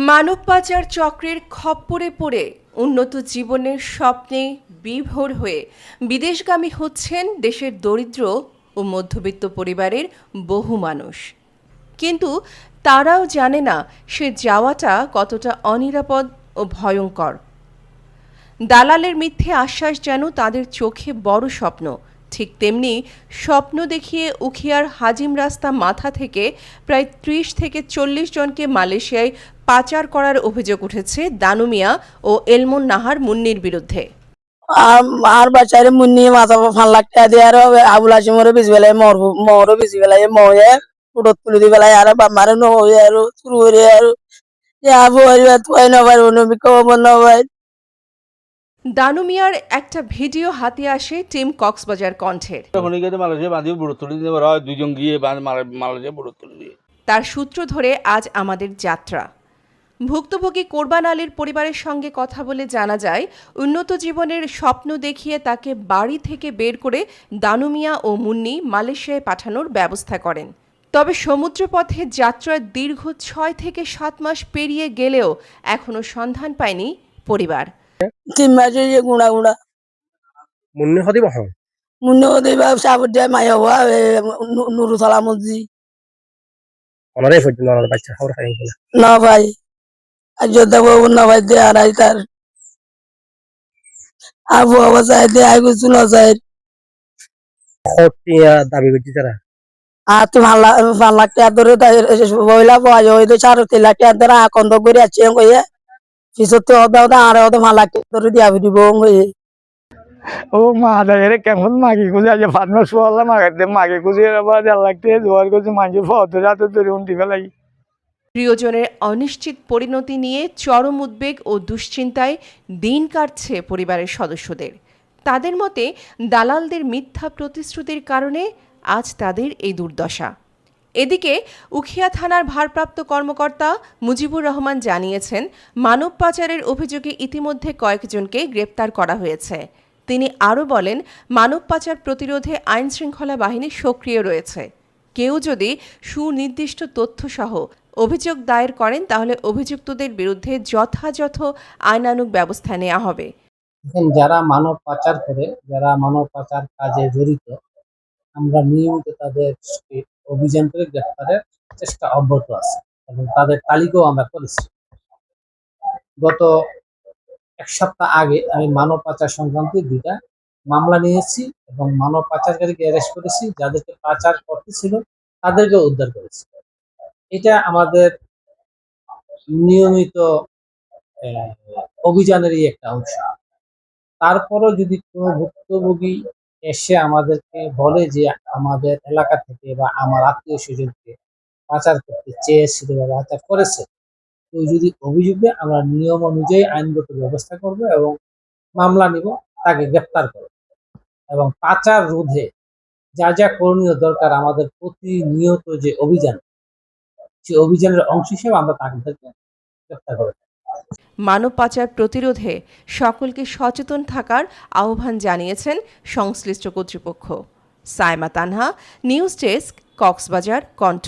মানব পাচার চক্রের খপ্পরে পড়ে উন্নত জীবনের স্বপ্নে বিভোর হয়ে বিদেশগামী হচ্ছেন দেশের দরিদ্র ও মধ্যবিত্ত পরিবারের বহু মানুষ। কিন্তু তারাও জানে না সে যাওয়াটা কতটা অনিরাপদ ও ভয়ঙ্কর। দালালের মিথ্যে আশ্বাস যেন তাদের চোখে বড় স্বপ্ন, ঠিক তেমনি স্বপ্ন দেখিয়ে উখিয়ার হাজিম রাস্তা মাথা থেকে প্রায় ৩০ থেকে ৪০ জনকে মালয়েশিয়ায় পাচার করার অভিযোগ উঠেছে দানু মিয়া ও এলমুন নাহার মুন্নির বিরুদ্ধে। আর বাচ্চারে মুন্নি মাথা 5 লাখ টাকা দিয়ে আর আবুল হাসিমরে বেশি বেলায় মরও বেশি বেলায় ময়ে ফুটত তুলে দি বেলায় আর বামারে নয় আর শুরু করে আর আবু আর তুই না ভাই নবী কব না ভাই। দানু মিয়ার একটা ভিডিও হাতে আসে টিম কক্সবাজার কণ্ঠের। তার সূত্র ধরে আজ আমাদের যাত্রা। ভুক্তভোগী কোরবান আলীর পরিবারের সঙ্গে কথা বলে জানা যায়, উন্নত জীবনের স্বপ্ন দেখিয়ে তাকে বাড়ি থেকে বের করে দানু মিয়া ও মুন্নি মালয়েশিয়ায় পাঠানোর ব্যবস্থা করেন। তবে সমুদ্রপথে যাত্রার দীর্ঘ ৬ থেকে ৭ মাস পেরিয়ে গেলেও এখনো সন্ধান পায়নি পরিবার। 3 মাসে গুণা গুণা মুন্নি হদি বহন মুন্নি হদি বা সাবুদ্দা মায়া হওয়া নুরু সালামজি ওনারে পর্যন্ত ওনার বাচ্চা খবর পাই না ভাই আর যোদ্ধা বাবু না ভাই দে আর তার আবু অবস্থায় দে আই কিছু না যায় খটিয়া দাবি করছি তারা আর তো 5 লাখ টাকা ধরে বইলা বয় হইতো 4-3 লাখ টাকা ধরে আকন্দ করে আছে কইয়া পিছতে ওদা আর 5 লাখ টাকা ধরে দিয়া দিব কইয়ে ও মা দাইরে কেমন মাগি খুঁজে আজ ফার্মাস বললাম আগে মাগি খুঁজে আবার 1 লাখ টাকা জোয়ার করছে মাঝে ফটো রাতে ধরে উন্টি ফেলাই। প্রিয়জনের অনিশ্চিত পরিণতি নিয়ে চরম উদ্বেগ ও দুশ্চিন্তায় দিন কাটছে পরিবারের সদস্যদের। তাদের মতে দালালদের মিথ্যা প্রতিশ্রুতির কারণে আজ তাদের এই দুর্দশা। এদিকে উখিয়া থানার ভারপ্রাপ্ত কর্মকর্তা মুজিবুর রহমান জানিয়েছেন, মানব পাচারের অভিযোগে ইতিমধ্যে কয়েকজনকে গ্রেপ্তার করা হয়েছে। তিনি আরও বলেন, মানব পাচার প্রতিরোধে আইনশৃঙ্খলা বাহিনী সক্রিয় রয়েছে। কেউ যদি সুনির্দিষ্ট তথ্যসহ অভিযোগ দায়ের করেন তাহলে অভিযুক্তদের বিরুদ্ধে যথাযথ আইনানুগ ব্যবস্থা নেওয়া হবে। যারা মানব পাচার করে, যারা মানব পাচার কাজে জড়িত, আমরা নিয়মিত তাদের অভিযান করে গ্রেফতারের চেষ্টা অব্যাহত আছে এবং তাদের তালিকাও আমরা করেছি। গত 1 সপ্তাহ আগে আমি মানব পাচার সংক্রান্ত 2টা মামলা নিয়েছি এবং মানব পাচারকারীকে অ্যারেস্ট করেছি। যাদেরকে পাচার করতেছিল তাদেরকে উদ্ধার করেছি। এটা আমাদের নিয়মিত অভিযানেরই একটা অংশ। তারপরও যদি কোনো ভুক্তভোগী এসে আমাদেরকে বলে যে আমাদের এলাকা থেকে বা আমার আত্মীয় স্বজনকে পাচার করতে চেয়েছিল বা পাচার করেছে, তো যদি অভিযোগ দেয় আমরা নিয়ম অনুযায়ী আইনগত ব্যবস্থা করব এবং মামলা নিব, তাকে গ্রেপ্তার করব এবং পাচার রোধে যা যা করণীয় দরকার আমাদের প্রতিনিয়ত যে অভিযান, সেই অভিযানের অংশ হিসেবে আমরা তাদেরকে গ্রেপ্তার করব। মানব পাচার প্রতিরোধে সকলকে সচেতন থাকার আহ্বান জানিয়েছেন সংশ্লিষ্ট কর্তৃপক্ষ। সাইমা তানহা, নিউজ ডেস্ক, কক্সবাজার কণ্ঠ।